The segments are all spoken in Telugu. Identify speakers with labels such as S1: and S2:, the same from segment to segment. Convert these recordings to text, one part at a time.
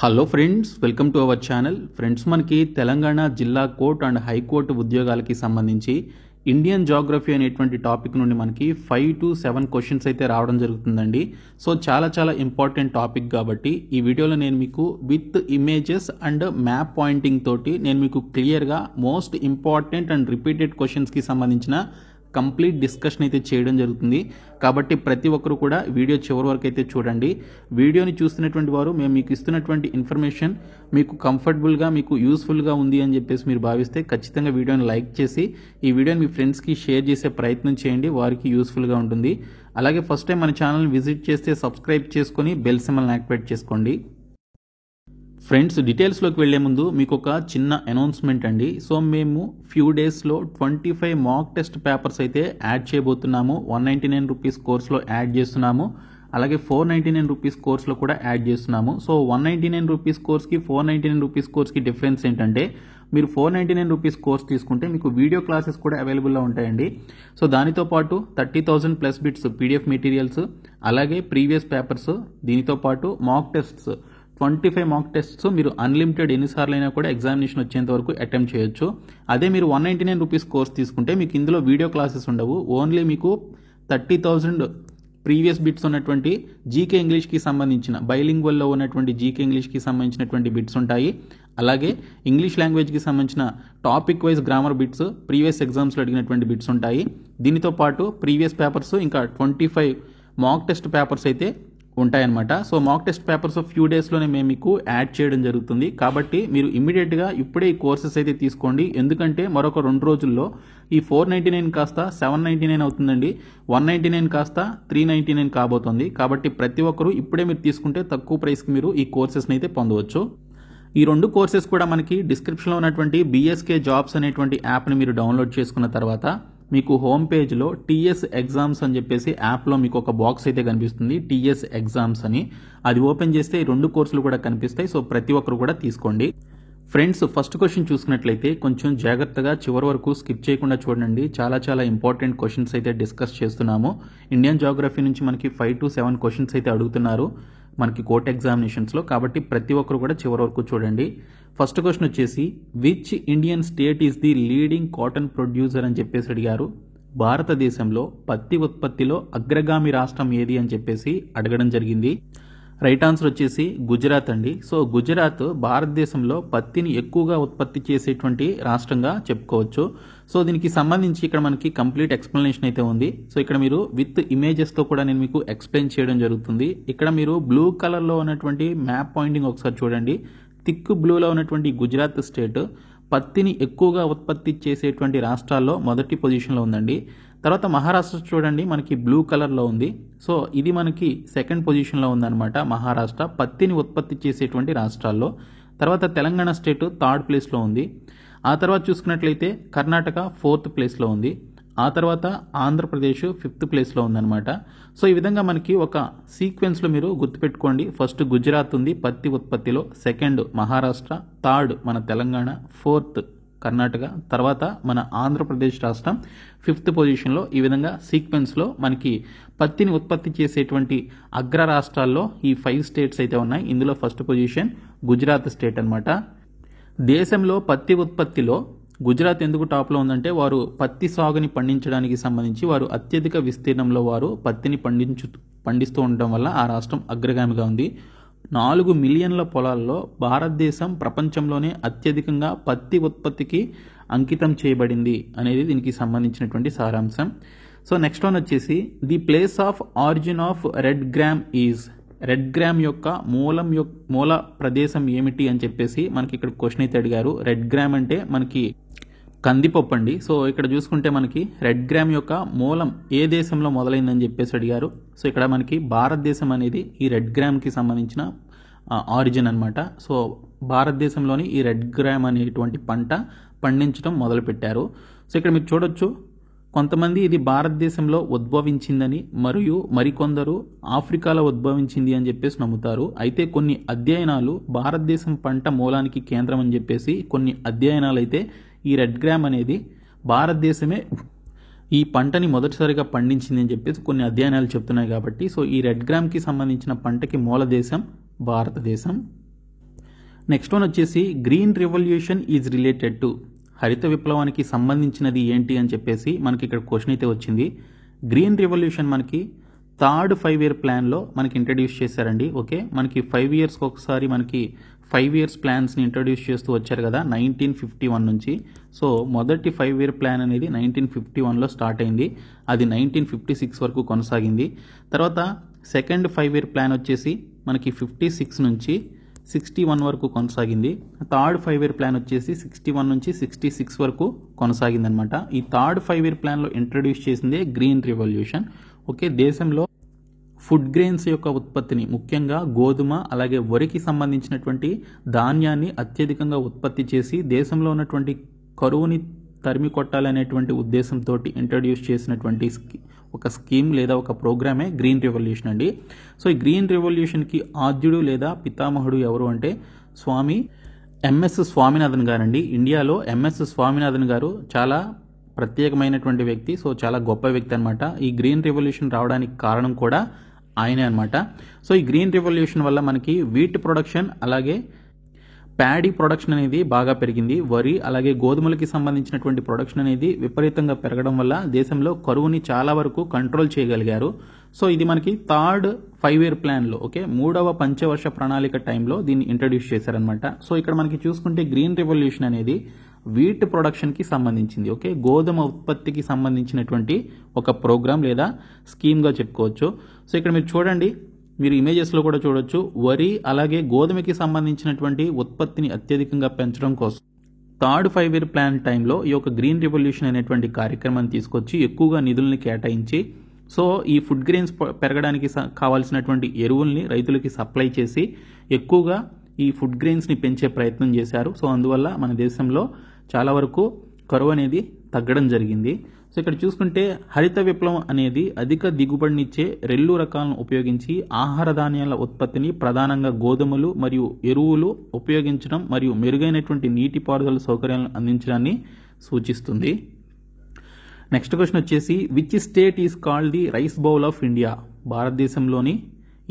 S1: Hello friends, welcome to our channel. Friends, మనకి తెలంగాణ జిల్లా కోర్టు అండ్ హైకోర్టు ఉద్యోగాలకి సంబంధించి ఇండియన్ జాగ్రఫీ అనేటువంటి టాపిక్ నుండి మనకి 5 to 7 క్వశ్చన్స్ అయితే రావడం జరుగుతుందండి. సో చాలా ఇంపార్టెంట్ టాపిక్ కాబట్టి ఈ వీడియోలో నేను మీకు with images and map pointing తోటి నేను మీకు క్లియర్గా మోస్ట్ ఇంపార్టెంట్ అండ్ రిపీటెడ్ క్వశ్చన్స్కి సంబంధించిన కంప్లీట్ డిస్కషన్ అయితే చేయడం జరుగుతుంది. కాబట్టి ప్రతి ఒక్కరు కూడా వీడియో చివరి వరకు అయితే చూడండి. వీడియోని చూస్తున్నటువంటి వారు మేము మీకు ఇస్తున్నటువంటి ఇన్ఫర్మేషన్ మీకు కంఫర్టబుల్గా మీకు యూస్ఫుల్గా ఉంది అని చెప్పేసి మీరు భావిస్తే ఖచ్చితంగా వీడియోని లైక్ చేసి ఈ వీడియోని మీ ఫ్రెండ్స్కి షేర్ చేసే ప్రయత్నం చేయండి, వారికి యూస్ఫుల్గా ఉంటుంది. అలాగే ఫస్ట్ టైం మన ఛానల్ని విజిట్ చేస్తే సబ్స్క్రైబ్ చేసుకొని బెల్ సింబల్ని యాక్టివేట్ చేసుకోండి. ఫ్రెండ్స్, డీటెయిల్స్లోకి వెళ్లే ముందు మీకు ఒక చిన్న అనౌన్స్మెంట్ అండి. సో మేము ఫ్యూ డేస్లో 25 మాక్ టెస్ట్ పేపర్స్ అయితే యాడ్ చేయబోతున్నాము. 199 రూపీస్ కోర్స్లో యాడ్ చేస్తున్నాము. అలాగే 499 రూపీస్ కోర్స్లో కూడా యాడ్ చేస్తున్నాము. సో 199 రూపీస్ కోర్స్కి 499 రూపీస్ కోర్స్కి డిఫరెన్స్ ఏంటంటే, మీరు 499 రూపీస్ కోర్స్ తీసుకుంటే మీకు వీడియో క్లాసెస్ కూడా అవైలబుల్లో ఉంటాయండి. సో దానితో పాటు 30,000 ప్లస్ బిట్స్ పీడిఎఫ్ మెటీరియల్స్, అలాగే ప్రీవియస్ పేపర్స్, దీనితో పాటు మాక్ టెస్ట్స్ 25 మాక్ టెస్ట్స్ మీరు అన్లిమిటెడ్ ఎన్నిసార్లు అయినా కూడా ఎగ్జామినేషన్ వచ్చేంత వరకు అటెంప్ట్ చేయొచ్చు. అదే మీరు 199 రూపీస్ కోర్స్ తీసుకుంటే మీకు ఇందులో వీడియో క్లాసెస్ ఉండవు. ఓన్లీ మీకు 30,000 ప్రీవియస్ బిట్స్ ఉన్నటువంటి జీకే ఇంగ్లీష్కి సంబంధించిన బైలింగ్వల్లో ఉన్నటువంటి జీకే ఇంగ్లీష్కి సంబంధించినటువంటి బిట్స్ ఉంటాయి. అలాగే ఇంగ్లీష్ లాంగ్వేజ్కి సంబంధించిన topic wise grammar bits, previous ఎగ్జామ్స్లో అడిగినటువంటి బిట్స్ ఉంటాయి. దీనితో పాటు ప్రీవియస్ పేపర్స్ ఇంకా 25 మాక్ టెస్ట్ పేపర్స్ అయితే ఉంటాయన్నమాట. So mock test papers few డేస్లోనే మేము మీకు యాడ్ చేయడం జరుగుతుంది. కాబట్టి మీరు ఇమ్మీడియట్గా ఇప్పుడే ఈ కోర్సెస్ అయితే తీసుకోండి. ఎందుకంటే మరొక 2 రోజుల్లో ఈ 499 కాస్త 799 అవుతుందండి. 199 కాస్త 399 కాబోతుంది. కాబట్టి ప్రతి ఒక్కరూ ఇప్పుడే మీరు తీసుకుంటే తక్కువ ప్రైస్కి మీరు ఈ కోర్సెస్ని అయితే పొందవచ్చు. ఈ 2 కోర్సెస్ కూడా మనకి డిస్క్రిప్షన్లో ఉన్నటువంటి BSK జాబ్స్ అనేటువంటి యాప్ని మీరు డౌన్లోడ్ చేసుకున్న తర్వాత మీకు హోమ్ పేజ్లో TS ఎగ్జామ్స్ అని చెప్పేసి యాప్లో మీకు ఒక బాక్స్ అయితే కనిపిస్తుంది, TS ఎగ్జామ్స్ అని. అది ఓపెన్ చేస్తే ఈ 2 కోర్సులు కూడా కనిపిస్తాయి. సో ప్రతి ఒక్కరు కూడా తీసుకోండి. ఫ్రెండ్స్, ఫస్ట్ క్వశ్చన్ చూసుకున్నట్లయితే కొంచెం జాగ్రత్తగా చివరి వరకు స్కిప్ చేయకుండా చూడండి. చాలా ఇంపార్టెంట్ క్వశ్చన్స్ అయితే డిస్కస్ చేస్తున్నాము. ఇండియన్ జాగ్రఫీ నుంచి మనకి 5 to 7 క్వశ్చన్స్ అయితే అడుగుతున్నారు మనకి కోర్ట్ ఎగ్జామినేషన్స్లో. కాబట్టి ప్రతి ఒక్కరు కూడా చివరి వరకు చూడండి. ఫస్ట్ క్వశ్చన్ వచ్చేసి, which Indian state is the leading cotton producer అని చెప్పేసి అడిగారు. భారతదేశంలో పత్తి ఉత్పత్తిలో అగ్రగామి రాష్ట్రం ఏది అని చెప్పేసి అడగడం జరిగింది. రైట్ ఆన్సర్ వచ్చేసి గుజరాత్ అండి. సో గుజరాత్ భారతదేశంలో పత్తిని ఎక్కువగా ఉత్పత్తి చేసేటువంటి రాష్ట్రంగా చెప్పుకోవచ్చు. సో దీనికి సంబంధించి ఇక్కడ మనకి కంప్లీట్ ఎక్స్ప్లెనేషన్ అయితే ఉంది. సో ఇక్కడ మీరు విత్ ఇమేజెస్తో కూడా నేను మీకు ఎక్స్ప్లెయిన్ చేయడం జరుగుతుంది. ఇక్కడ మీరు బ్లూ కలర్లో ఉన్నటువంటి మ్యాప్ పాయింటింగ్ ఒకసారి చూడండి. థిక్ బ్లూలో ఉన్నటువంటి గుజరాత్ స్టేట్ పత్తిని ఎక్కువగా ఉత్పత్తి చేసేటువంటి రాష్ట్రాల్లో మొదటి పొజిషన్లో ఉందండి. తర్వాత మహారాష్ట్ర చూడండి, మనకి బ్లూ కలర్లో ఉంది. సో ఇది మనకి సెకండ్ పొజిషన్లో ఉందన్నమాట. మహారాష్ట్ర పత్తిని ఉత్పత్తి చేసేటువంటి రాష్ట్రాల్లో. తర్వాత తెలంగాణ స్టేట్ థర్డ్ ప్లేస్లో ఉంది. ఆ తర్వాత చూసుకున్నట్లయితే కర్ణాటక 4th ప్లేస్లో ఉంది. ఆ తర్వాత ఆంధ్రప్రదేశ్ 5th ప్లేస్లో ఉందన్నమాట. సో ఈ విధంగా మనకి ఒక సీక్వెన్స్లో మీరు గుర్తుపెట్టుకోండి. ఫస్ట్ గుజరాత్ ఉంది పత్తి ఉత్పత్తిలో, సెకండ్ మహారాష్ట్ర, థర్డ్ మన తెలంగాణ, 4th కర్ణాటక, తర్వాత మన ఆంధ్రప్రదేశ్ రాష్ట్రం 5th పొజిషన్లో. ఈ విధంగా సీక్వెన్స్లో మనకి పత్తిని ఉత్పత్తి చేసేటువంటి అగ్ర రాష్ట్రాల్లో ఈ 5 స్టేట్స్ అయితే ఉన్నాయి. ఇందులో ఫస్ట్ పొజిషన్ గుజరాత్ స్టేట్ అనమాట. దేశంలో పత్తి ఉత్పత్తిలో గుజరాత్ ఎందుకు టాప్లో ఉందంటే, వారు పత్తి సాగుని పండించడానికి సంబంధించి వారు అత్యధిక విస్తీర్ణంలో వారు పత్తిని పండిస్తూ ఉండటం వల్ల ఆ రాష్ట్రం అగ్రగామిగా ఉంది. 4 మిలియన్ల పొలాల్లో భారతదేశం ప్రపంచంలోనే అత్యధికంగా పత్తి ఉత్పత్తికి అంకితం చేయబడింది అనేది దీనికి సంబంధించినటువంటి సారాంశం. సో నెక్స్ట్ వన్ వచ్చేసి, the place of origin of red gram is. Red gram యొక్క మూల ప్రదేశం ఏమిటి అని చెప్పేసి మనకి ఇక్కడ క్వశ్చన్ అయితే అడిగారు. రెడ్ గ్రామ్ అంటే మనకి కందిపప్పు అండి. సో ఇక్కడ చూసుకుంటే మనకి రెడ్ గ్రామ్ యొక్క మూలం ఏ దేశంలో మొదలైందని చెప్పేసి అడిగారు. సో ఇక్కడ మనకి భారతదేశం అనేది ఈ రెడ్ గ్రామ్కి సంబంధించిన ఆరిజిన్ అనమాట. సో భారతదేశంలోని ఈ రెడ్ గ్రామ్ అనేటువంటి పంట పండించడం మొదలుపెట్టారు. సో ఇక్కడ మీరు చూడొచ్చు, కొంతమంది ఇది భారతదేశంలో ఉద్భవించిందని మరియు మరికొందరు ఆఫ్రికాలో ఉద్భవించింది అని చెప్పేసి నమ్ముతారు. అయితే కొన్ని అధ్యయనాలు భారతదేశం పంట మూలానికి కేంద్రం అని చెప్పేసి కొన్ని అధ్యయనాలు అయితే ఈ రెడ్ గ్రామ్ అనేది భారతదేశమే ఈ పంటని మొదటిసారిగా పండించింది అని చెప్పేసి కొన్ని అధ్యయనాలు చెప్తున్నాయి. కాబట్టి సో ఈ రెడ్ గ్రామ్కి సంబంధించిన పంటకి మూల దేశం భారతదేశం. నెక్స్ట్ వన్ వచ్చేసి green revolution is related to, హరిత విప్లవానికి సంబంధించినది ఏంటి అని చెప్పేసి మనకి ఇక్కడ క్వశ్చన్ అయితే వచ్చింది. గ్రీన్ రెవల్యూషన్ మనకి థర్డ్ 5 year ప్లాన్లో మనకి ఇంట్రడ్యూస్ చేశారండి. ఓకే, మనకి 5 yearsకి ఒకసారి మనకి 5 years ప్లాన్స్ని ఇంట్రడ్యూస్ చేస్తూ వచ్చారు కదా 1951 నుంచి. సో మొదటి 5 year ప్లాన్ అనేది 1951లో స్టార్ట్ అయింది, అది 1956 వరకు కొనసాగింది. తర్వాత సెకండ్ 5 year ప్లాన్ వచ్చేసి మనకి 56 నుంచి 61 వరకు కొనసాగింది. థర్డ్ 5 year ప్లాన్ వచ్చేసి 61 నుంచి 66 వరకు కొనసాగింది అనమాట. ఈ థర్డ్ 5 year ప్లాన్లో ఇంట్రడ్యూస్ చేసిందే గ్రీన్ రెవల్యూషన్. ఓకే, దేశంలో ఫుడ్ గ్రెయిన్స్ యొక్క ఉత్పత్తిని, ముఖ్యంగా గోధుమ అలాగే వరికి సంబంధించినటువంటి ధాన్యాన్ని అత్యధికంగా ఉత్పత్తి చేసి దేశంలో ఉన్నటువంటి కరువుని తరిమి కొట్టాలనేటువంటి ఉద్దేశంతో ఇంట్రడ్యూస్ చేసినటువంటి ఒక స్కీమ్ లేదా ఒక ప్రోగ్రామే గ్రీన్ రెవల్యూషన్ అండి. సో ఈ గ్రీన్ రెవల్యూషన్కి ఆద్యుడు లేదా పితామహుడు ఎవరు అంటే స్వామి ఎంఎస్ స్వామినాథన్ గారండి. ఇండియాలో ఎంఎస్ స్వామినాథన్ గారు చాలా ప్రత్యేకమైనటువంటి వ్యక్తి, సో చాలా గొప్ప వ్యక్తి అనమాట. ఈ గ్రీన్ రెవల్యూషన్ రావడానికి కారణం కూడా ఆయనే అనమాట. సో ఈ గ్రీన్ రెవల్యూషన్ వల్ల మనకి వీట్ ప్రొడక్షన్ అలాగే ప్యాడీ ప్రొడక్షన్ అనేది బాగా పెరిగింది. వరి అలాగే గోధుమలకి సంబంధించినటువంటి ప్రొడక్షన్ అనేది విపరీతంగా పెరగడం వల్ల దేశంలో కరువుని చాలా వరకు కంట్రోల్ చేయగలిగారు. సో ఇది మనకి థర్డ్ 5 year ప్లాన్లో, ఓకే, 3వ పంచవర్ష ప్రణాళిక టైంలో దీన్ని ఇంట్రడ్యూస్ చేశారనమాట. సో ఇక్కడ మనకి చూసుకుంటే గ్రీన్ రెవల్యూషన్ అనేది వీట్ ప్రొడక్షన్కి సంబంధించింది. ఓకే, గోధుమ ఉత్పత్తికి సంబంధించినటువంటి ఒక ప్రోగ్రామ్ లేదా స్కీమ్గా చెప్పుకోవచ్చు. సో ఇక్కడ మీరు చూడండి, మీరు ఇమేజెస్లో కూడా చూడొచ్చు, వరి అలాగే గోధుమకి సంబంధించినటువంటి ఉత్పత్తిని అత్యధికంగా పెంచడం కోసం థర్డ్ 5 year ప్లాన్ టైంలో ఈ యొక్క గ్రీన్ రెవల్యూషన్ అనేటువంటి కార్యక్రమాన్ని తీసుకొచ్చి ఎక్కువగా నిధుల్ని కేటాయించి సో ఈ ఫుడ్ గ్రెయిన్స్ పెరగడానికి కావాల్సినటువంటి ఎరువుల్ని రైతులకి సప్లై చేసి ఎక్కువగా ఈ ఫుడ్ గ్రెయిన్స్ని పెంచే ప్రయత్నం చేశారు. సో అందువల్ల మన దేశంలో చాలా వరకు కరువు అనేది తగ్గడం జరిగింది. సో ఇక్కడ చూసుకుంటే హరిత విప్లవం అనేది అధిక దిగుబడినిచ్చే రెల్లు రకాలను ఉపయోగించి ఆహార ధాన్యాల ఉత్పత్తిని, ప్రధానంగా గోధుమలు మరియు ఎరువులు ఉపయోగించడం మరియు మెరుగైనటువంటి నీటిపారుదల సౌకర్యాలను అందించడాన్ని సూచిస్తుంది. నెక్స్ట్ క్వశ్చన్ వచ్చేసి which state is called the rice bowl of India? భారతదేశంలోని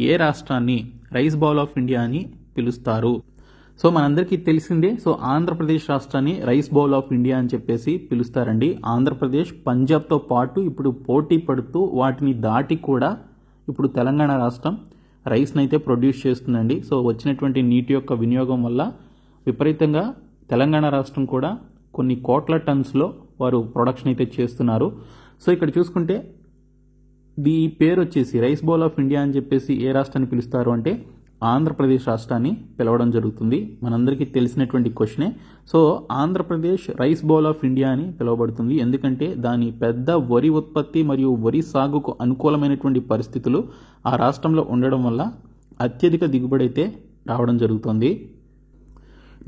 S1: ఏ రాష్ట్రాన్ని రైస్ బౌల్ ఆఫ్ ఇండియా అని పిలుస్తారు? సో మనందరికీ తెలిసిందే, సో ఆంధ్రప్రదేశ్ రాష్ట్రాన్ని రైస్ బౌల్ ఆఫ్ ఇండియా అని చెప్పేసి పిలుస్తారండి. ఆంధ్రప్రదేశ్ పంజాబ్తో పాటు ఇప్పుడు పోటీ పడుతూ వాటిని దాటి కూడా ఇప్పుడు తెలంగాణ రాష్ట్రం రైస్ని అయితే ప్రొడ్యూస్ చేస్తుందండి. సో వచ్చినటువంటి నీటి యొక్క వినియోగం వల్ల విపరీతంగా తెలంగాణ రాష్ట్రం కూడా కొన్ని కోట్ల టన్స్లో వారు ప్రొడక్షన్ అయితే చేస్తున్నారు. సో ఇక్కడ చూసుకుంటే ఈ పేరు వచ్చేసి రైస్ బౌల్ ఆఫ్ ఇండియా అని చెప్పేసి ఏ రాష్ట్రాన్ని పిలుస్తారు అంటే ఆంధ్రప్రదేశ్ రాష్ట్రాన్ని పిలవడం జరుగుతుంది. మనందరికీ తెలిసినటువంటి క్వశ్చనే. So Andhra Pradesh rice bowl of India అని పిలువబడుతుంది ఎందుకంటే దాని పెద్ద వరి ఉత్పత్తి మరియు వరి సాగుకు అనుకూలమైనటువంటి పరిస్థితులు ఆ రాష్ట్రంలో ఉండడం వల్ల అత్యధిక దిగుబడి అయితే రావడం జరుగుతుంది.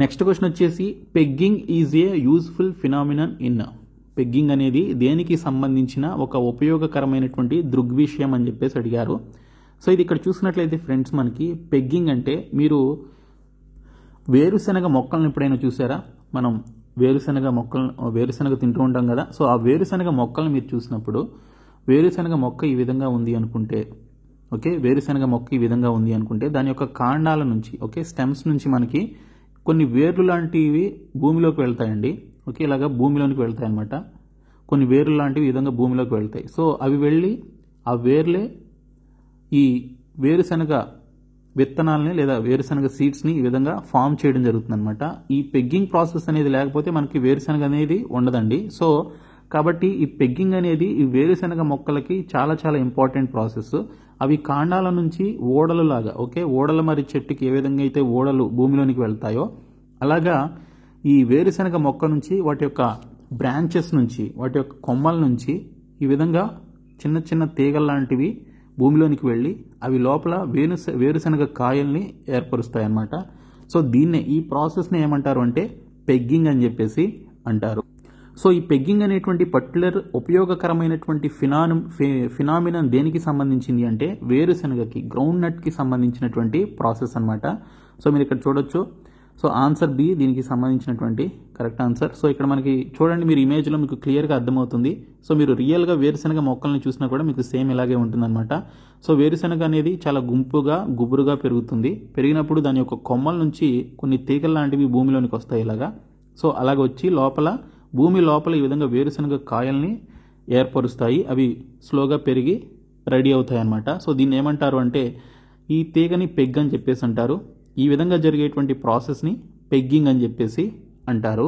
S1: నెక్స్ట్ క్వశ్చన్ వచ్చేసి pegging is a useful phenomenon in. Pegging అనేది దేనికి సంబంధించిన ఒక ఉపయోగకరమైనటువంటి దృగ్విషయం అని చెప్పేసి అడిగారు. సో ఇది ఇక్కడ చూసినట్లయితే ఫ్రెండ్స్, మనకి పెగ్గింగ్ అంటే మీరు వేరుశెనగ మొక్కలను ఎప్పుడైనా చూసారా? మనం వేరుశెనగ తింటూ ఉంటాం కదా. సో ఆ వేరుశెనగ మొక్కలను మీరు చూసినప్పుడు వేరుశెనగ మొక్క ఈ విధంగా ఉంది అనుకుంటే, ఓకే, వేరుశెనగ మొక్క ఈ విధంగా ఉంది అనుకుంటే దాని యొక్క కాండాల నుంచి, ఓకే, స్టెమ్స్ నుంచి మనకి కొన్ని వేర్లు లాంటివి భూమిలోకి వెళ్తాయండి. ఓకే, ఇలాగా భూమిలోనికి వెళ్తాయి అన్నమాట. కొన్ని వేర్లు లాంటివి ఈ విధంగా భూమిలోకి వెళ్తాయి. సో అవి వెళ్ళి ఆ వేర్లే ఈ వేరుశెనగ విత్తనాలని లేదా వేరుశెనగ సీడ్స్ని ఈ విధంగా ఫామ్ చేయడం జరుగుతుంది అనమాట. ఈ పెగ్గింగ్ ప్రాసెస్ అనేది లేకపోతే మనకి వేరుశెనగ అనేది ఉండదండి. సో కాబట్టి ఈ పెగ్గింగ్ అనేది ఈ వేరుశెనగ మొక్కలకి చాలా చాలా ఇంపార్టెంట్ ప్రాసెస్. అవి కాండాల నుంచి ఓడలు లాగా, ఓకే, ఓడల మరి చెట్టుకి ఏ విధంగా అయితే ఓడలు భూమిలోనికి వెళ్తాయో అలాగా ఈ వేరుశెనగ మొక్క నుంచి వాటి యొక్క బ్రాంచెస్ నుంచి, వాటి యొక్క కొమ్మల నుంచి ఈ విధంగా చిన్న చిన్న తీగల లాంటివి భూమిలోనికి వెళ్ళి అవి లోపల వేరుశెనగ కాయల్ని ఏర్పరుస్తాయి అన్నమాట. సో దీన్నే, ఈ ప్రాసెస్ని ఏమంటారు అంటే పెగ్గింగ్ అని చెప్పేసి అంటారు. సో ఈ పెగ్గింగ్ అనేటువంటి పర్టికులర్ ఉపయోగకరమైనటువంటి ఫినామినన్ దేనికి సంబంధించింది అంటే వేరుశెనగకి, గ్రౌండ్ నట్కి సంబంధించినటువంటి ప్రాసెస్ అనమాట. సో మీరు ఇక్కడ చూడొచ్చు, సో ఆన్సర్ బి దీనికి సంబంధించినటువంటి కరెక్ట్ ఆన్సర్. సో ఇక్కడ మనకి చూడండి, మీరు ఇమేజ్లో మీకు క్లియర్గా అర్థమవుతుంది. సో మీరు రియల్గా వేరుశనగ మొక్కల్ని చూసినా కూడా మీకు సేమ్ ఇలాగే ఉంటుందన్నమాట. సో వేరుశనగ అనేది చాలా గుబురుగా పెరుగుతుంది. పెరిగినప్పుడు దాని యొక్క కొమ్మల నుంచి కొన్ని తీగల లాంటివి భూమిలోనికి వస్తాయి ఇలాగా. సో అలాగ వచ్చి భూమి లోపల ఈ విధంగా వేరుశనగ కాయల్ని ఏర్పరుస్తాయి. అవి స్లోగా పెరిగి రెడీ అవుతాయి అన్నమాట. సో దీన్ని ఏమంటారు అంటే, ఈ తీగని పెగ్ అని చెప్పేసి అంటారు. ఈ విధంగా జరిగేటువంటి ప్రాసెస్ని పెగ్గింగ్ అని చెప్పేసి అంటారు.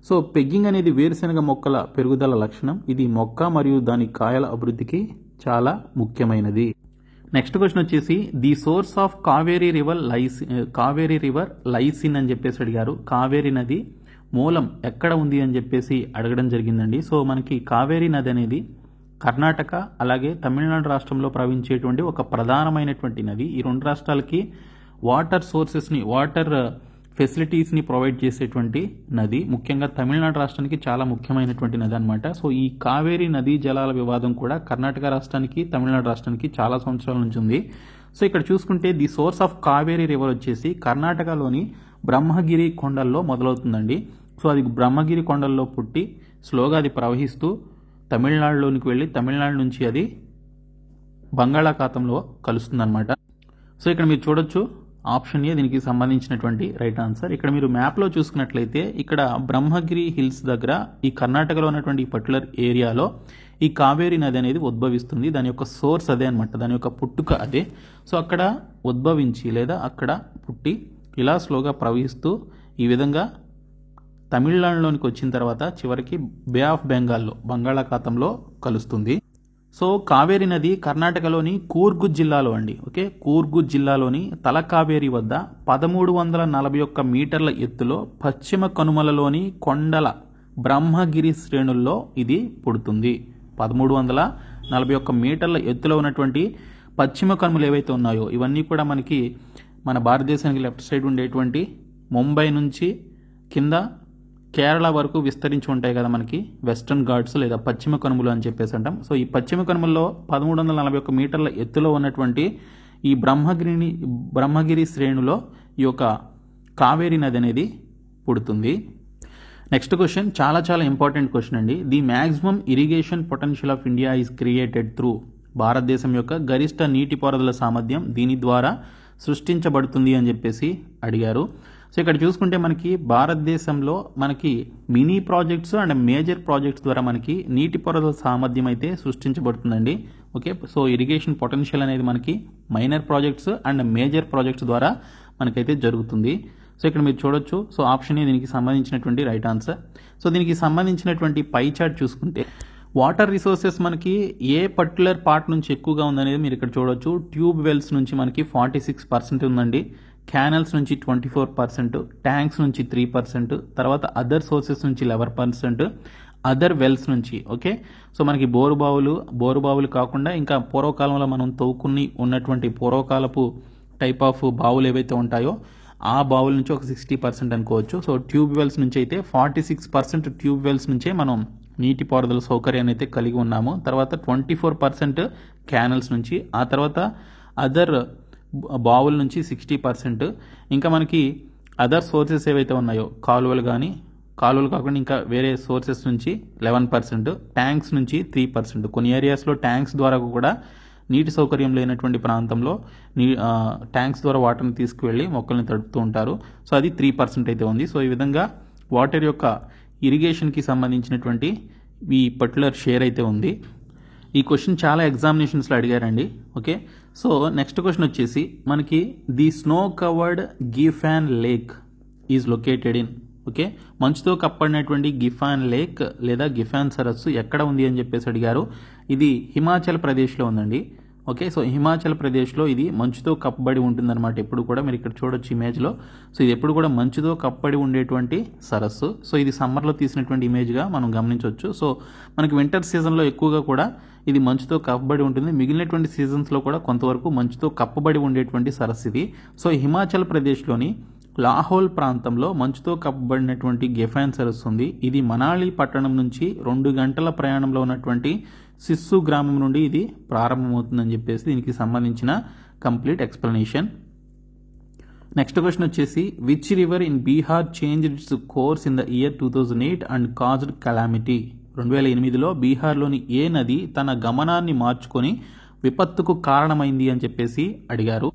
S1: సో పెగ్గింగ్ అనేది వేరుశనగ మొక్కల పెరుగుదల లక్షణం. ఇది మొక్క మరియు దాని కాయల అభివృద్ధికి చాలా ముఖ్యమైనది. నెక్స్ట్ క్వశ్చన్ వచ్చేసి, the source of Kaveri river lysine అని చెప్పేసి అడిగారు. కావేరీ నది మూలం ఎక్కడ ఉంది అని చెప్పేసి అడగడం జరిగిందండి. సో మనకి కావేరీ నది అనేది కర్ణాటక అలాగే తమిళనాడు రాష్ట్రంలో ప్రవహించేటువంటి ఒక ప్రధానమైనటువంటి నది. ఈ రెండు రాష్ట్రాలకి వాటర్ ఫెసిలిటీస్ని ప్రొవైడ్ చేసేటువంటి నది. ముఖ్యంగా తమిళనాడు రాష్ట్రానికి చాలా ముఖ్యమైనటువంటి నది అనమాట. సో ఈ కావేరీ నదీ జలాల వివాదం కూడా కర్ణాటక రాష్ట్రానికి తమిళనాడు రాష్ట్రానికి చాలా సంవత్సరాల నుంచి ఉంది. సో ఇక్కడ చూసుకుంటే the source of Kaveri river వచ్చేసి కర్ణాటకలోని బ్రహ్మగిరి కొండల్లో మొదలవుతుందండి. సో అది బ్రహ్మగిరి కొండల్లో పుట్టి స్లోగా అది ప్రవహిస్తూ తమిళనాడులోనికి వెళ్ళి తమిళనాడు నుంచి అది బంగాళాఖాతంలో కలుస్తుందన్నమాట. సో ఇక్కడ మీరు చూడొచ్చు, ఆప్షన్ ఏ దీనికి సంబంధించినటువంటి రైట్ ఆన్సర్. ఇక్కడ మీరు మ్యాప్లో చూసుకున్నట్లయితే ఇక్కడ బ్రహ్మగిరి హిల్స్ దగ్గర ఈ కర్ణాటకలో ఉన్నటువంటి ఈ పర్టికులర్ ఏరియాలో ఈ కావేరీ నది అనేది ఉద్భవిస్తుంది. దాని యొక్క సోర్స్ అదే అనమాట, దాని యొక్క పుట్టుక అదే. సో అక్కడ ఉద్భవించి లేదా అక్కడ పుట్టి ఇలా స్లోగా ప్రవహిస్తూ ఈ విధంగా తమిళనాడులోనికి వచ్చిన తర్వాత చివరికి బే ఆఫ్ బెంగాల్లో బంగాళాఖాతంలో కలుస్తుంది. సో కావేరీ నది కర్ణాటకలోని కూర్గు జిల్లాలో అండి. కూర్గు జిల్లాలోని తలకావేరి వద్ద 1341 మీటర్ల ఎత్తులో పశ్చిమ కనుమలలోని కొండల బ్రహ్మగిరి శ్రేణుల్లో ఇది పుడుతుంది. 1341 మీటర్ల ఎత్తులో ఉన్నటువంటి పశ్చిమ కనుమలు ఏవైతే ఉన్నాయో ఇవన్నీ కూడా మనకి మన భారతదేశానికి లెఫ్ట్ సైడ్ ఉండేటువంటి ముంబై నుంచి కింద కేరళ వరకు విస్తరించి ఉంటాయి కదా మనకి వెస్టర్న్ ఘాట్స్ లేదా పశ్చిమ కనుమలు అని చెప్పేసి అంటాం. సో ఈ పశ్చిమ కనుమల్లో 1341 మీటర్ల ఎత్తులో ఉన్నటువంటి ఈ బ్రహ్మగిరి శ్రేణులో ఈ యొక్క కావేరీ నది అనేది పుడుతుంది. నెక్స్ట్ క్వశ్చన్ చాలా ఇంపార్టెంట్ క్వశ్చన్ అండి. The maximum irrigation potential of India is created through. భారతదేశం యొక్క గరిష్ట నీటిపారుదల సామర్థ్యం దీని ద్వారా సృష్టించబడుతుంది అని చెప్పేసి అడిగారు. సో ఇక్కడ చూసుకుంటే మనకి భారతదేశంలో మనకి mini projects and major projects ద్వారా మనకి నీటిపారుదల సామర్థ్యం అయితే సృష్టించబడుతుందండి. సో ఇరిగేషన్ పొటెన్షియల్ అనేది మనకి minor projects and major projects ద్వారా మనకైతే జరుగుతుంది. సో ఇక్కడ మీరు చూడొచ్చు. సో ఆప్షన్ ఏ దీనికి సంబంధించినటువంటి రైట్ ఆన్సర్. సో దీనికి సంబంధించినటువంటి పై చార్ట్ చూసుకుంటే వాటర్ రిసోర్సెస్ మనకి ఏ పర్టికులర్ పార్ట్ నుంచి ఎక్కువగా ఉందనేది మీరు ఇక్కడ చూడొచ్చు. ట్యూబ్ వెల్స్ నుంచి మనకి 46% ఉందండి, క్యానల్స్ నుంచి 24%, ట్యాంక్స్ నుంచి 3%, తర్వాత అదర్ సోర్సెస్ నుంచి 11%, అదర్ వెల్స్ నుంచి. సో మనకి బోరుబావులు కాకుండా ఇంకా పూర్వకాలంలో మనం తవ్వుకుని ఉన్నటువంటి పూర్వకాలపు టైప్ ఆఫ్ బావులు ఏవైతే ఉంటాయో ఆ బావుల నుంచి ఒక 60% అనుకోవచ్చు. సో ట్యూబ్ వెల్స్ నుంచి అయితే 46% ట్యూబ్ వెల్స్ నుంచే మనం నీటిపారుదల సౌకర్యాన్ని అయితే కలిగి ఉన్నాము. తర్వాత 24% క్యానల్స్ నుంచి, ఆ తర్వాత అదర్ బావుల నుంచి 60%, ఇంకా మనకి అదర్ సోర్సెస్ ఏవైతే ఉన్నాయో కాలువలు కాకుండా ఇంకా వేరే సోర్సెస్ నుంచి 11%, ట్యాంక్స్ నుంచి 3%. కొన్ని ఏరియాస్లో ట్యాంక్స్ ద్వారా కూడా నీటి సౌకర్యం లేనటువంటి ప్రాంతంలో ట్యాంక్స్ ద్వారా వాటర్ని తీసుకువెళ్ళి మొక్కల్ని తడుపుతూ ఉంటారు. సో అది 3% అయితే ఉంది. సో ఈ విధంగా వాటర్ యొక్క ఇరిగేషన్కి సంబంధించినటువంటి ఈ పర్టికులర్ షేర్ అయితే ఉంది. ఈ క్వశ్చన్ చాలా ఎగ్జామినేషన్స్లో అడిగారండి. సో నెక్స్ట్ క్వశ్చన్ వచ్చేసి మనకి the snow covered Gephan lake is located in. మంచుతో కప్పడినటువంటి గిఫాన్ లేక్ లేదా గిఫాన్ సరస్సు ఎక్కడ ఉంది అని చెప్పేసి అడిగారు. ఇది హిమాచల్ ప్రదేశ్లో ఉందండి. సో హిమాచల్ ప్రదేశ్లో ఇది మంచుతో కప్పబడి ఉంటుందన్నమాట. ఎప్పుడు కూడా మీరు ఇక్కడ చూడొచ్చు ఇమేజ్లో. సో ఇది ఎప్పుడు కూడా మంచుతో కప్పబడి ఉండేటువంటి సరస్సు. సో ఇది సమ్మర్లో తీసినటువంటి ఇమేజ్గా మనం గమనించవచ్చు. సో మనకి వింటర్ సీజన్లో ఎక్కువగా కూడా ఇది మంచుతో కప్పబడి ఉంటుంది. మిగిలినటువంటి సీజన్స్లో కూడా కొంతవరకు మంచుతో కప్పబడి ఉండేటువంటి సరస్సు ఇది. సో హిమాచల్ ప్రదేశ్లోని లాహోల్ ప్రాంతంలో మంచుతో కప్పబడినటువంటి గిఫాన్ సరస్సు ఉంది. ఇది మనాలి పట్టణం నుంచి 2 గంటల ప్రయాణంలో ఉన్నటువంటి సిస్సు గ్రామం నుండి ఇది ప్రారంభమవుతుందని చెప్పేసి దీనికి సంబంధించిన కంప్లీట్ ఎక్స్ప్లెనేషన్. నెక్స్ట్ క్వశ్చన్ వచ్చేసి which river in Bihar change its course in the year 2008 and caused calamity. 2008లో బీహార్లోని ఏ నది తన గమనాన్ని మార్చుకొని విపత్తుకు కారణమైంది అని చెప్పేసి అడిగారు.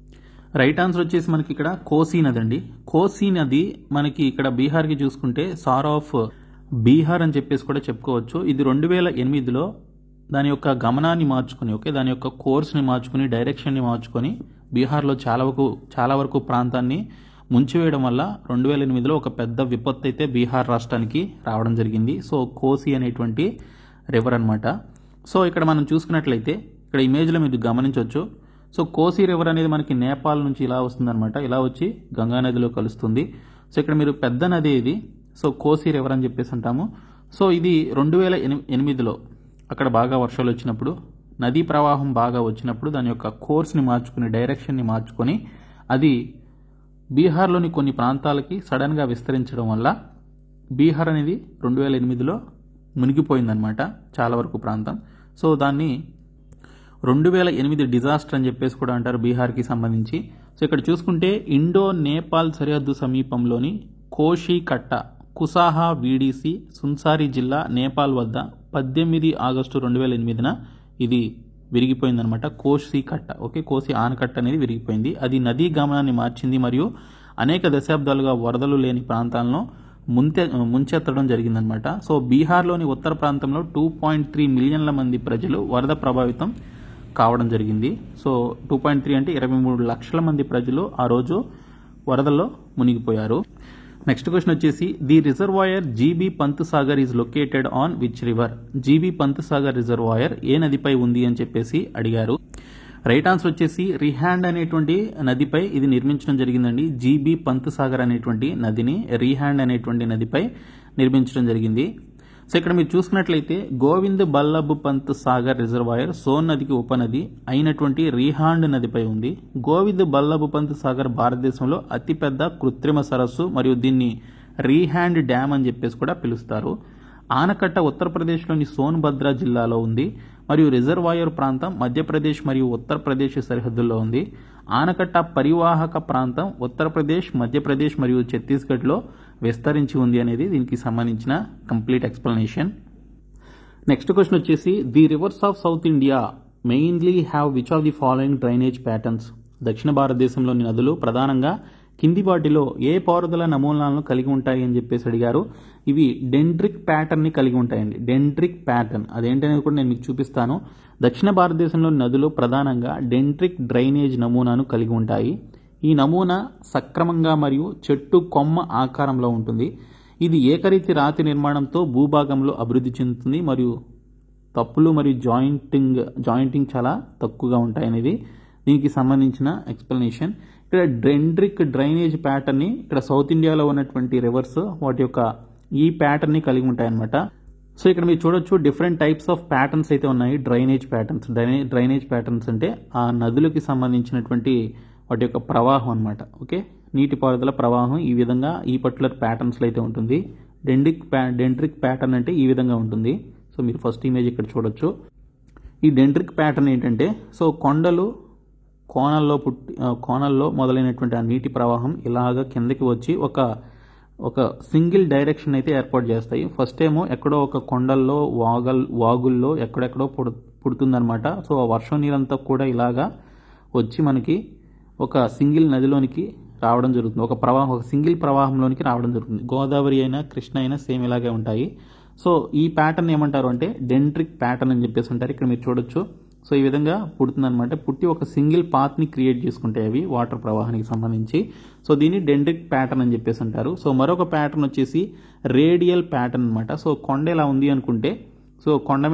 S1: రైట్ ఆన్సర్ వచ్చేసి మనకి ఇక్కడ కోసీ నది అండి. కోసీ నది మనకి ఇక్కడ బీహార్కి చూసుకుంటే సార్ ఆఫ్ బీహార్ అని చెప్పేసి కూడా చెప్పుకోవచ్చు. ఇది 2008లో దాని యొక్క గమనాన్ని మార్చుకుని దాని యొక్క కోర్స్ని మార్చుకుని డైరెక్షన్ని మార్చుకొని బీహార్లో చాలా వరకు ప్రాంతాన్ని ముంచివేయడం వల్ల 2008లో ఒక పెద్ద విపత్తు అయితే బీహార్ రాష్ట్రానికి రావడం జరిగింది. సో కోసీ అనేటువంటి రివర్ అనమాట. సో ఇక్కడ మనం చూసుకున్నట్లయితే ఇక్కడ ఇమేజ్లో మీరు గమనించవచ్చు. సో కోసీ రివర్ అనేది మనకి నేపాల్ నుంచి ఇలా వస్తుందన్నమాట. ఇలా వచ్చి గంగా నదిలో కలుస్తుంది. సో ఇక్కడ మీరు పెద్ద నది ఇది. సో కోసీ రివర్ అని చెప్పేసి అంటాము. సో ఇది 2008లో అక్కడ బాగా వర్షాలు వచ్చినప్పుడు నదీ ప్రవాహం బాగా వచ్చినప్పుడు దాని యొక్క కోర్స్ని మార్చుకుని డైరెక్షన్ని మార్చుకొని అది బీహార్లోని కొన్ని ప్రాంతాలకి సడన్గా విస్తరించడం వల్ల బీహార్ అనేది 2008లో మునిగిపోయిందనమాట చాలా వరకు ప్రాంతం. సో దాన్ని 2008 డిజాస్టర్ అని చెప్పేసి కూడా అంటారు బీహార్కి సంబంధించి. సో ఇక్కడ చూసుకుంటే ఇండో నేపాల్ సరిహద్దు సమీపంలోని కోషికట్ట కుసాహా వీడిసి సున్సారి జిల్లా నేపాల్ వద్ద 18 ఆగస్టు 2008న ఇది విరిగిపోయిందనమాట. కోషికట్ట కోసి ఆనకట్ట అనేది విరిగిపోయింది. అది నదీ గమనాన్ని మార్చింది మరియు అనేక దశాబ్దాలుగా వరదలు లేని ప్రాంతాలను ముంచెత్తడం జరిగిందనమాట. సో బీహార్లోని ఉత్తర ప్రాంతంలో 2.3 మిలియన్ల మంది ప్రజలు వరద ప్రభావితం కావడం జరిగింది. సో 2.3 అంటే 23 లక్షల మంది ప్రజలు ఆ రోజు వరదల్లో మునిగిపోయారు. నెక్స్ట్ క్వశ్చన్ వచ్చేసి the reservoir GB Pant Sagar is located on which river. GB Pant Sagar reservoir ఏ నదిపై ఉంది అని చెప్పేసి అడిగారు. రైట్ ఆన్సర్ వచ్చేసి రిహాండ్ అనేటువంటి నదిపై ఇది నిర్మించడం జరిగిందండి. జీబీ పంత్ సాగర్ అనేటువంటి నదిని రిహాండ్ అనేటువంటి నదిపై నిర్మించడం జరిగింది. సో ఇక్కడ మీరు చూసుకున్నట్లయితే గోవింద్ బల్లభ్ పంత్ సాగర్ రిజర్వాయర్ సోన్ నదికి ఉపనది అయినటువంటి రిహాండ్ నదిపై ఉంది. గోవింద్ బల్లభ్ పంత్ సాగర్ భారతదేశంలో అతిపెద్ద కృత్రిమ సరస్సు మరియు దీన్ని రీహాండ్ డ్యామ్ అని చెప్పేసి కూడా పిలుస్తారు. ఆనకట్ట ఉత్తరప్రదేశ్లోని సోన్భద్ర జిల్లాలో ఉంది మరియు రిజర్వాయర్ ప్రాంతం మధ్యప్రదేశ్ మరియు ఉత్తరప్రదేశ్ సరిహద్దుల్లో ఉంది. ఆనకట్ట పరివాహక ప్రాంతం ఉత్తరప్రదేశ్, మధ్యప్రదేశ్ మరియు ఛత్తీస్గఢ్లో విస్తరించి ఉంది అనేది దీనికి సంబంధించిన కంప్లీట్ ఎక్స్ప్లెనేషన్. నెక్స్ట్ క్వశ్చన్ వచ్చేసి the reverse of south India mainly have which of the following drainage patterns. దక్షిణ భారతదేశంలోని నదులు ప్రధానంగా కింది వాటిలో ఏ పారుదల నమూనాలను కలిగి ఉంటాయి అని చెప్పేసి అడిగారు. ఇవి డెండ్రిక్ ప్యాటర్న్ ని కలిగి ఉంటాయండి. డెండ్రిక్ ప్యాటర్న్ అదేంటనేది కూడా నేను మీకు చూపిస్తాను. దక్షిణ భారతదేశంలోని నదులు ప్రధానంగా డెండ్రిక్ డ్రైనేజ్ నమూనాను కలిగి ఉంటాయి. ఈ నమూనా సక్రమంగా మరియు చెట్టు కొమ్మ ఆకారంలో ఉంటుంది. ఇది ఏకరీతి రాతి నిర్మాణంతో భూభాగంలో అభివృద్ధి చెందుతుంది మరియు తప్పులు మరియు జాయింటింగ్ చాలా తక్కువగా ఉంటాయి అనేది దీనికి సంబంధించిన ఎక్స్ప్లెనేషన్. ఇక్కడ డెండ్రిక్ డ్రైనేజ్ ప్యాటర్న్ ని ఇక్కడ సౌత్ ఇండియాలో ఉన్నటువంటి రివర్స్ వాటి యొక్క ఈ ప్యాటర్న్ ని కలిగి ఉంటాయన్నమాట. సో ఇక్కడ మీరు చూడొచ్చు డిఫరెంట్ టైప్స్ ఆఫ్ ప్యాటర్న్స్ అయితే ఉన్నాయి. డ్రైనేజ్ ప్యాటర్న్స్ అంటే ఆ నదులకి సంబంధించినటువంటి వాటి యొక్క ప్రవాహం అనమాట. నీటిపారుదల ప్రవాహం ఈ విధంగా ఈ పర్టికులర్ ప్యాటర్న్స్లో అయితే ఉంటుంది. డెండ్రిక్ ప్యాటర్న్ అంటే ఈ విధంగా ఉంటుంది. సో మీరు ఫస్ట్ ఇమేజ్ ఇక్కడ చూడొచ్చు. ఈ డెండ్రిక్ ప్యాటర్న్ ఏంటంటే సో కొండలు కోణాల్లో మొదలైనటువంటి ఆ నీటి ప్రవాహం ఇలాగ కిందకి వచ్చి ఒక సింగిల్ డైరెక్షన్ అయితే ఏర్పాటు చేస్తాయి. ఫస్ట్ ఏమో ఎక్కడో ఒక కొండల్లో వాగుల్లో ఎక్కడెక్కడో పుడుతుందనమాట. సో ఆ వర్షం నీరంతా కూడా ఇలాగా వచ్చి మనకి ఒక సింగిల్ నదిలోనికి రావడం జరుగుతుంది. ఒక సింగిల్ ప్రవాహంలోనికి రావడం జరుగుతుంది. గోదావరి అయినా కృష్ణ అయినా సేమ్ ఇలాగే ఉంటాయి. సో ఈ ప్యాటర్న్ ఏమంటారు అంటే డెండ్రిక్ ప్యాటర్న్ అని చెప్పేసి అంటారు. ఇక్కడ మీరు చూడొచ్చు. సో ఈ విధంగా పుడుతుందన్నమాట. పుట్టి ఒక సింగిల్ పాత్ని క్రియేట్ చేసుకుంటాయి అవి వాటర్ ప్రవాహానికి సంబంధించి. సో దీన్ని డెండ్రిక్ ప్యాటర్న్ అని చెప్పేసి అంటారు. సో మరొక ప్యాటర్న్ వచ్చేసి రేడియల్ ప్యాటర్న్ అనమాట. సో కొండ ఎలా ఉంది అనుకుంటే సో కొండ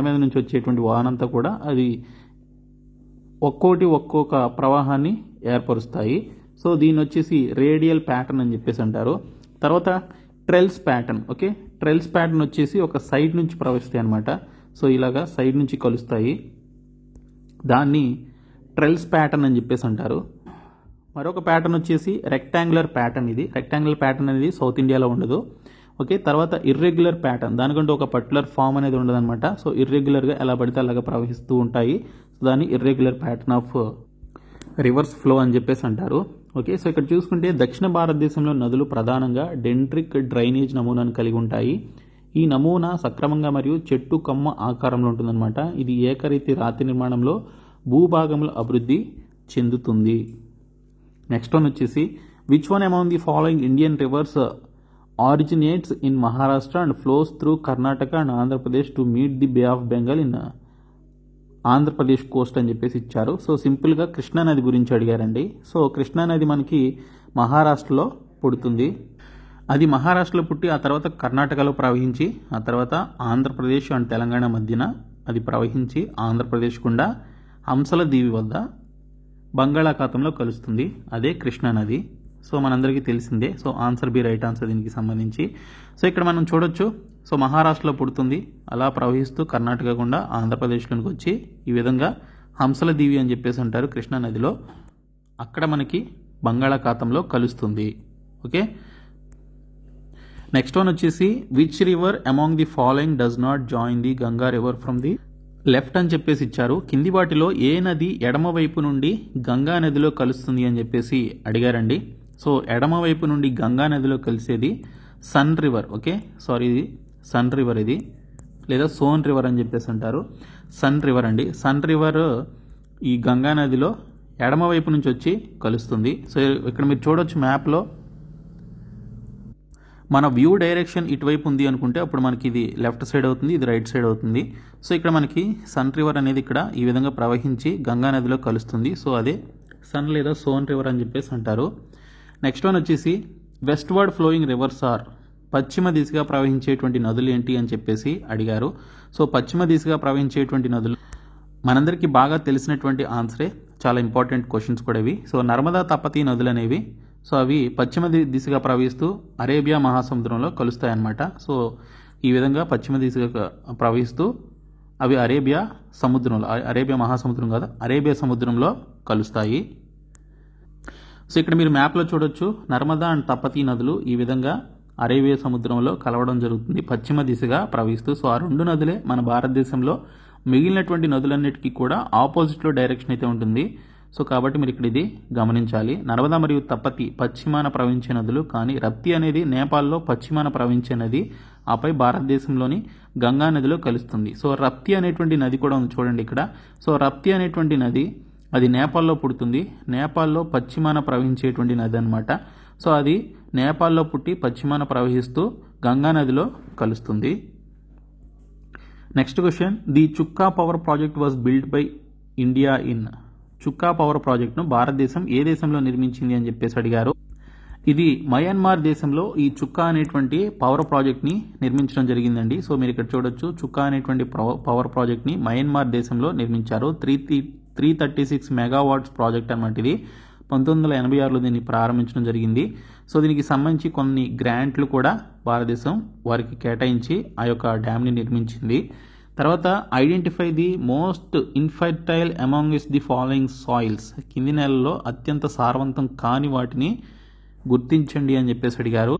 S1: మీద నుంచి వచ్చేటువంటి వానంతా కూడా అది ఒక్కొక్క ప్రవాహాన్ని ఏర్పరుస్తాయి. సో దీన్ని వచ్చేసి రేడియల్ ప్యాటర్న్ అని చెప్పేసి అంటారు. తర్వాత ట్రెల్స్ ప్యాటర్న్. ట్రెల్స్ ప్యాటర్న్ వచ్చేసి ఒక సైడ్ నుంచి ప్రవహిస్తాయి అనమాట. సో ఇలాగా సైడ్ నుంచి కలుస్తాయి. దాన్ని ట్రెల్స్ ప్యాటర్న్ అని చెప్పేసి అంటారు. మరొక ప్యాటర్న్ వచ్చేసి రెక్టాంగులర్ ప్యాటర్న్. ఇది రెక్టాంగులర్ ప్యాటర్న్ అనేది సౌత్ ఇండియాలో ఉండదు. తర్వాత ఇర్రెగ్యులర్ ప్యాటర్న్. దానికంటే ఒక పర్టికులర్ ఫామ్ అనేది ఉండదు అనమాట. సో ఇర్రెగ్యులర్గా ఎలా పడితే అలాగా ప్రవహిస్తూ ఉంటాయి. దాన్ని irregular pattern of reverse flow అని చెప్పేసి అంటారు. ఓకే, సో ఇక్కడ చూసుకుంటే దక్షిణ భారతదేశంలో నదులు ప్రధానంగా డెండ్రిక్ డ్రైనేజ్ నమూనాను కలిగి ఉంటాయి. ఈ నమూనా సక్రమంగా మరియు చెట్టు కమ్మ ఆకారంలో ఉంటుందన్నమాట. ఇది ఏకరీతి రాతి నిర్మాణంలో భూభాగంలో అభివృద్ధి చెందుతుంది. నెక్స్ట్ వన్ వచ్చేసి which one among the following Indian rivers originates in Maharashtra and flows through Karnataka and Andhra Pradesh to meet the Bay of Bengal in Andhra Pradesh coast అని చెప్పేసి ఇచ్చారు. సో సింపుల్గా కృష్ణానది గురించి అడిగారండి. సో కృష్ణానది మనకి మహారాష్ట్రలో పుడుతుంది. అది మహారాష్ట్రలో పుట్టి ఆ తర్వాత కర్ణాటకలో ప్రవహించి ఆ తర్వాత ఆంధ్రప్రదేశ్ అండ్ తెలంగాణ మధ్యన అది ప్రవహించి ఆంధ్రప్రదేశ్ గుండా హంసల దీవి వద్ద బంగాళాఖాతంలో కలుస్తుంది. అదే కృష్ణానది. సో మనందరికీ తెలిసిందే. So answer B right answer దీనికి సంబంధించి. సో ఇక్కడ మనం చూడొచ్చు. సో మహారాష్ట్రలో పుడుతుంది, అలా ప్రవహిస్తూ కర్ణాటక గుండా ఆంధ్రప్రదేశ్లోనికి వచ్చి ఈ విధంగా హంసల దీవి అని చెప్పేసి అంటారు కృష్ణానదిలో. అక్కడ మనకి బంగాళాఖాతంలో కలుస్తుంది. ఓకే, నెక్స్ట్ వన్ వచ్చేసి which river among the following does not join the Ganga river from the left అని చెప్పేసి ఇచ్చారు. కింది వాటిలో ఏ నది ఎడమ వైపు నుండి గంగా నదిలో కలుస్తుంది అని చెప్పేసి అడిగారండి. సో ఎడమ వైపు నుండి గంగా నదిలో కలిసేది సన్ రివర్. ఓకే, సారీ, ఇది సన్ రివర్, ఇది లేదా సోన్ రివర్ అని చెప్పేసి అంటారు. సన్ రివర్ అండి. సన్ రివర్ ఈ గంగా నదిలో ఎడమ వైపు నుంచి వచ్చి కలుస్తుంది. సో ఇక్కడ మీరు చూడొచ్చు మ్యాప్లో మన వ్యూ డైరెక్షన్ ఇటువైపు ఉంది అనుకుంటే అప్పుడు మనకి ఇది లెఫ్ట్ సైడ్ అవుతుంది, ఇది రైట్ సైడ్ అవుతుంది. సో ఇక్కడ మనకి సన్ రివర్ అనేది ఇక్కడ ఈ విధంగా ప్రవహించి గంగా నదిలో కలుస్తుంది. సో అదే సన్ లేదా సోన్ రివర్ అని చెప్పేసి అంటారు. నెక్స్ట్ వన్ వచ్చేసి వెస్ట్వర్డ్ ఫ్లోయింగ్ రివర్స్ ఆర్ పశ్చిమ దిశగా ప్రవహించేటువంటి నదులు ఏంటి అని చెప్పేసి అడిగారు. సో పశ్చిమ దిశగా ప్రవహించేటువంటి నదులు మనందరికీ బాగా తెలిసినటువంటి ఆన్సరే, చాలా ఇంపార్టెంట్ క్వశ్చన్స్ కూడా ఇవి. సో నర్మదా తపతి నదులు అనేవి సో అవి పశ్చిమ దిశగా ప్రవహిస్తూ అరేబియా మహాసముద్రంలో కలుస్తాయన్నమాట. సో ఈ విధంగా పశ్చిమ దిశగా ప్రవహిస్తూ అవి అరేబియా సముద్రంలో, అరేబియా మహాసముద్రం కాదు, అరేబియా సముద్రంలో కలుస్తాయి. సో ఇక్కడ మీరు మ్యాప్లో చూడొచ్చు, నర్మదా అండ్ తపతి నదులు ఈ విధంగా అరేబియా సముద్రంలో కలవడం జరుగుతుంది పశ్చిమ దిశగా ప్రవహిస్తూ. సో ఆ రెండు నదులే మన భారతదేశంలో మిగిలినటువంటి నదులన్నిటికీ కూడా ఆపోజిట్లో డైరెక్షన్ అయితే ఉంటుంది. సో కాబట్టి మీరు ఇక్కడ ఇది గమనించాలి. నర్మదా మరియు తపతి పశ్చిమాన ప్రవహించే నదులు, కానీ రప్తి అనేది నేపాల్లో పశ్చిమాన ప్రవహించే నది, ఆపై భారతదేశంలోని గంగా నదిలో కలుస్తుంది. సో రప్తి అనేటువంటి నది కూడా ఉంది చూడండి ఇక్కడ. సో రప్తి అనేటువంటి నది అది నేపాల్లో పుడుతుంది, నేపాల్లో పశ్చిమాన ప్రవహించేటువంటి నది అనమాట. సో అది నేపాల్లో పుట్టి పశ్చిమాన ప్రవహిస్తూ గంగా నదిలో కలుస్తుంది. Next question, the Chukka power project was build by India in. Chukka power ప్రాజెక్ట్ను భారతదేశం ఏ దేశంలో నిర్మించింది అని చెప్పేసి అడిగారు. ఇది మయన్మార్ దేశంలో ఈ చుక్కా అనేటువంటి పవర్ ప్రాజెక్ట్ని నిర్మించడం జరిగిందండి. సో మీరు ఇక్కడ చూడొచ్చు, చుక్కా అనేటువంటి పవర్ ప్రాజెక్ట్ని మయన్మార్ దేశంలో నిర్మించారు. 336 మెగావాట్స్ ప్రాజెక్ట్ అన్నమాట. ఇది 1986లో దీన్ని ప్రారంభించడం జరిగింది. సో దీనికి సంబంధించి కొన్ని గ్రాంట్లు కూడా భారతదేశం వారికి కేటాయించి ఆ యొక్క డ్యామ్ని నిర్మించింది. తర్వాత identify the most infertile amongst the following soils. కింది నెలల్లో అత్యంత సారవంతం కాని వాటిని గుర్తించండి అని చెప్పేసి అడిగారు.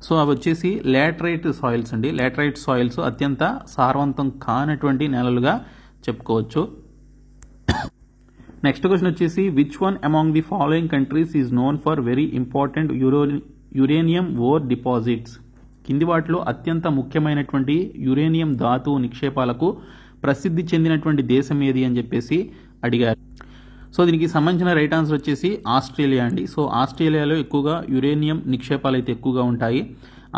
S1: సో అవి వచ్చేసి లాటరైట్ సాయిల్స్ అండి. లాటరైట్ సాయిల్స్ అత్యంత సారవంతం కానటువంటి నేలలుగా చెప్పుకోవచ్చు. నెక్స్ట్ క్వశ్చన్ వచ్చేసి which one among the following countries is known for very important uranium ore deposits. కింది వాటిలో అత్యంత ముఖ్యమైనటువంటి యురేనియం ధాతువు నిక్షేపాలకు ప్రసిద్ధి చెందినటువంటి దేశం ఏది అని చెప్పేసి అడిగారు. సో దీనికి సంబంధించిన రైట్ ఆన్సర్ వచ్చేసి ఆస్ట్రేలియా అండి. సో ఆస్ట్రేలియాలో ఎక్కువగా యురేనియం నిక్షేపాలు అయితే ఎక్కువగా ఉంటాయి.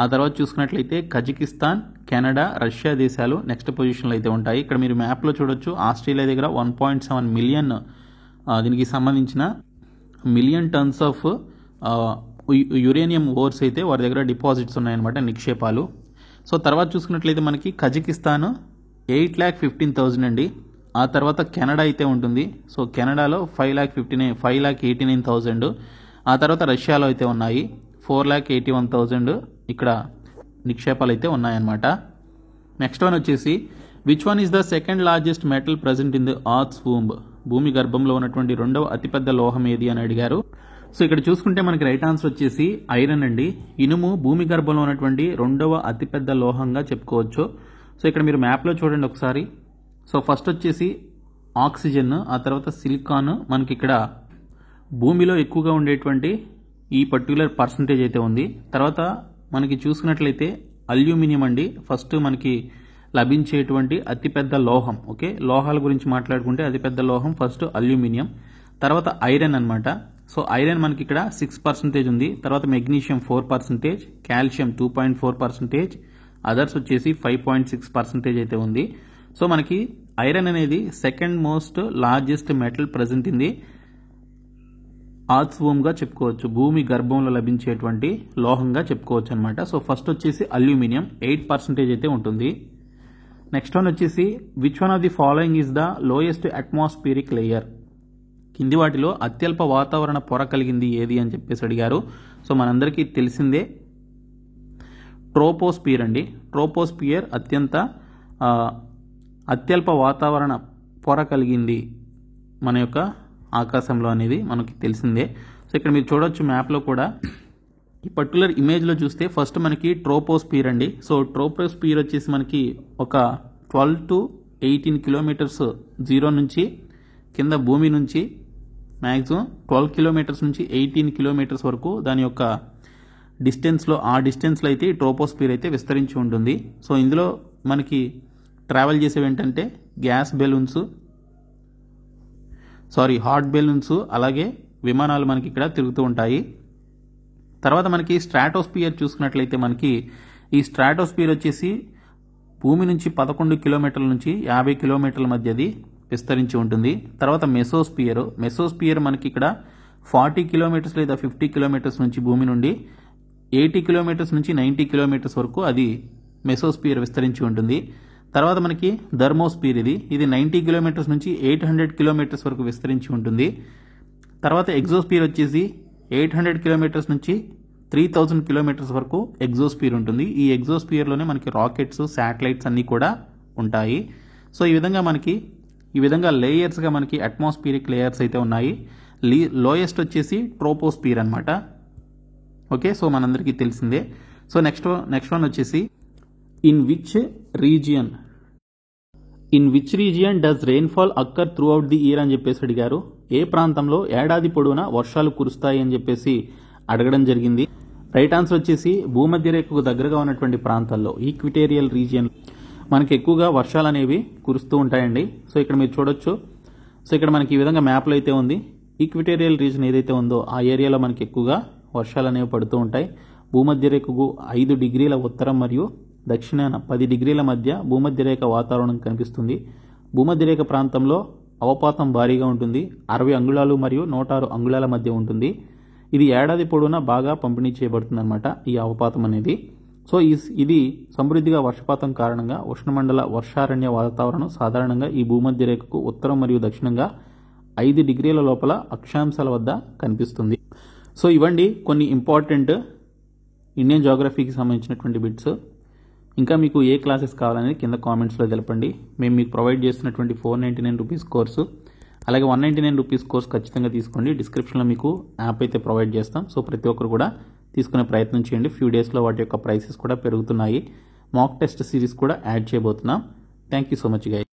S1: ఆ తర్వాత చూసుకున్నట్లయితే కజకిస్తాన్, కెనడా, రష్యా దేశాలు నెక్స్ట్ పొజిషన్లో అయితే ఉంటాయి. ఇక్కడ మీరు మ్యాప్లో చూడొచ్చు, ఆస్ట్రేలియా దగ్గర 1.7 మిలియన్ దీనికి సంబంధించిన మిలియన్ టన్స్ ఆఫ్ యురేనియం ఓర్స్ అయితే వారి దగ్గర డిపాజిట్స్ ఉన్నాయన్నమాట, నిక్షేపాలు. సో తర్వాత చూసుకున్నట్లయితే మనకి కజకిస్తాన్ 8,15,000 అండి. ఆ తర్వాత కెనడా అయితే ఉంటుంది. సో కెనడాలో 5,89,000. ఆ తర్వాత రష్యాలో అయితే ఉన్నాయి 4,81,000 ఇక్కడ నిక్షేపాలు అయితే ఉన్నాయన్నమాట. నెక్స్ట్ వన్ వచ్చేసి which one is the second largest metal present in the earth's womb. భూమి గర్భంలో ఉన్నటువంటి రెండవ అతిపెద్ద లోహం ఏది అని అడిగారు. సో ఇక్కడ చూసుకుంటే మనకి రైట్ ఆన్సర్ వచ్చేసి ఐరన్ అండి. ఇనుము భూమి గర్భంలో ఉన్నటువంటి రెండవ అతిపెద్ద లోహంగా చెప్పుకోవచ్చు. సో ఇక్కడ మీరు మ్యాప్లో చూడండి ఒకసారి. సో ఫస్ట్ వచ్చేసి ఆక్సిజన్, ఆ తర్వాత సిలికాన్ మనకి ఇక్కడ భూమిలో ఎక్కువగా ఉండేటువంటి ఈ పర్టికులర్ పర్సంటేజ్ అయితే ఉంది. తర్వాత మనకి చూసుకున్నట్లయితే అల్యూమినియం అండి ఫస్ట్ మనకి లభించేటువంటి అతిపెద్ద లోహం. ఓకే, లోహాల గురించి మాట్లాడుకుంటే అతిపెద్ద లోహం ఫస్ట్ అల్యూమినియం, తర్వాత ఐరన్ అనమాట. సో ఐరన్ మనకి ఇక్కడ 6% ఉంది. తర్వాత మెగ్నీషియం 4%, కాల్షియం 2.4%, అదర్స్ వచ్చేసి 5.6% అయితే ఉంది. సో మనకి ఐరన్ అనేది second most largest metal present in the ఆత్స్వోమ్గా చెప్పుకోవచ్చు, భూమి గర్భంలో లభించేటువంటి లోహంగా చెప్పుకోవచ్చు అనమాట. సో ఫస్ట్ వచ్చేసి అల్యూమినియం 8% అయితే ఉంటుంది. నెక్స్ట్ వన్ వచ్చేసి which one of the following is the lowest atmospheric layer, కింది వాటిలో అత్యల్ప వాతావరణ పొర కలిగింది ఏది అని చెప్పేసి అడిగారు. సో మనందరికీ తెలిసిందే ట్రోపోస్పియర్ అండి. ట్రోపోస్పియర్ అత్యల్ప వాతావరణ పొర కలిగింది మన యొక్క ఆకాశంలో అనేది మనకి తెలిసిందే. సో ఇక్కడ మీరు చూడొచ్చు మ్యాప్లో కూడా ఈ పర్టికులర్ ఇమేజ్లో చూస్తే ఫస్ట్ మనకి ట్రోపోస్పియర్ అండి. సో ట్రోపోస్పియర్ వచ్చేసి మనకి ఒక 12 to 18 కిలోమీటర్స్ జీరో నుంచి కింద భూమి నుంచి మ్యాక్సిమం 12 కిలోమీటర్స్ నుంచి 18 కిలోమీటర్స్ వరకు దాని యొక్క డిస్టెన్స్లో ఆ డిస్టెన్స్లో అయితే ట్రోపోస్పియర్ అయితే విస్తరించి ఉంటుంది. సో ఇందులో మనకి ట్రావెల్ చేసేవి ఏంటంటే హాట్ బెలూన్స్, అలాగే విమానాలు మనకి ఇక్కడ తిరుగుతూ ఉంటాయి. తర్వాత మనకి స్ట్రాటోస్పియర్ చూసుకున్నట్లయితే మనకి ఈ స్ట్రాటోస్పియర్ వచ్చేసి భూమి నుంచి 11 కిలోమీటర్ల నుంచి 50 కిలోమీటర్ల మధ్యది విస్తరించి ఉంటుంది. తర్వాత మెసోస్పియర్ మనకి ఇక్కడ 40 కిలోమీటర్స్ లేదా 50 కిలోమీటర్స్ నుంచి భూమి నుండి 80 కిలోమీటర్స్ నుంచి 90 కిలోమీటర్స్ వరకు అది మెసోస్పియర్ విస్తరించి ఉంటుంది. తర్వాత మనకి థర్మోస్పియర్ ఇది 90 కిలోమీటర్స్ నుంచి 800 కిలోమీటర్స్ వరకు విస్తరించి ఉంటుంది. తర్వాత ఎగ్జోస్పియర్ వచ్చేసి 800 కిలోమీటర్స్ నుంచి 3000 కిలోమీటర్స్ వరకు ఎగ్జోస్పియర్ ఉంటుంది. ఈ ఎగ్జోస్పియర్లోనే మనకి రాకెట్స్, శాటిలైట్స్ అన్నీ కూడా ఉంటాయి. సో ఈ విధంగా లేయర్స్గా మనకి అట్మాస్ఫియరిక్ లేయర్స్ అయితే ఉన్నాయి. లోయెస్ట్ వచ్చేసి ట్రోపోస్పియర్ అనమాట. ఓకే, సో మనందరికీ తెలిసిందే. సో నెక్స్ట్ వన్ వచ్చేసి in which region does rainfall occur through the year అని చెప్పేసి అడిగారు. ఏ ప్రాంతంలో ఏడాది పొడవునా వర్షాలు కురుస్తాయి అని చెప్పేసి అడగడం జరిగింది. రైట్ ఆన్సర్ వచ్చేసి భూమధ్య రేఖకు దగ్గరగా ఉన్నటువంటి ప్రాంతాల్లో ఈక్విటేరియల్ రీజియన్ మనకి ఎక్కువగా వర్షాలు అనేవి కురుస్తూ ఉంటాయండి. సో ఇక్కడ మీరు చూడొచ్చు. సో ఇక్కడ మనకి ఈ విధంగా మ్యాప్లో అయితే ఉంది. ఈక్విటేరియల్ రీజియన్ ఏదైతే ఉందో ఆ ఏరియాలో మనకి ఎక్కువగా వర్షాలు అనేవి పడుతూ ఉంటాయి. భూమధ్య రేఖకు 5 డిగ్రీల ఉత్తరం మరియు దక్షిణాన 10 డిగ్రీల మధ్య భూమధ్యరేఖ వాతావరణం కనిపిస్తుంది. భూమధ్యరేఖ ప్రాంతంలో అవపాతం భారీగా ఉంటుంది. 60 అంగుళాలు మరియు 106 అంగుళాల మధ్య ఉంటుంది. ఇది ఏడాది పొడవునా బాగా పంపిణీ చేయబడుతుంది అనమాట ఈ అవపాతం అనేది. సో ఇది సమృద్ధిగా వర్షపాతం కారణంగా ఉష్ణమండల వర్షారణ్య వాతావరణం సాధారణంగా ఈ భూమధ్యరేఖకు ఉత్తరం మరియు దక్షిణంగా 5 డిగ్రీల లోపల అక్షాంశాల వద్ద కనిపిస్తుంది. సో ఇవ్వండి కొన్ని ఇంపార్టెంట్ ఇండియన్ జాగ్రఫీకి సంబంధించినటువంటి బిట్స్. ఇంకా మీకు ఏ క్లాసెస్ కావాలనేది కింద కామెంట్స్లో తెలపండి. మేము మీకు ప్రొవైడ్ చేస్తున్నటువంటి 499 రూపీస్ కోర్సు, అలాగే 199 రూపీస్ కోర్స్ ఖచ్చితంగా తీసుకోండి. డిస్క్రిప్షన్లో మీకు యాప్ అయితే ప్రొవైడ్ చేస్తాం. సో ప్రతి ఒక్కరు కూడా తీసుకునే ప్రయత్నం చేయండి. ఫ్యూ డేస్లో వాటి యొక్క ప్రైసెస్ కూడా పెరుగుతున్నాయి. మాక్ టెస్ట్ సిరీస్ కూడా యాడ్ చేయబోతున్నాం. Thank you so much guys.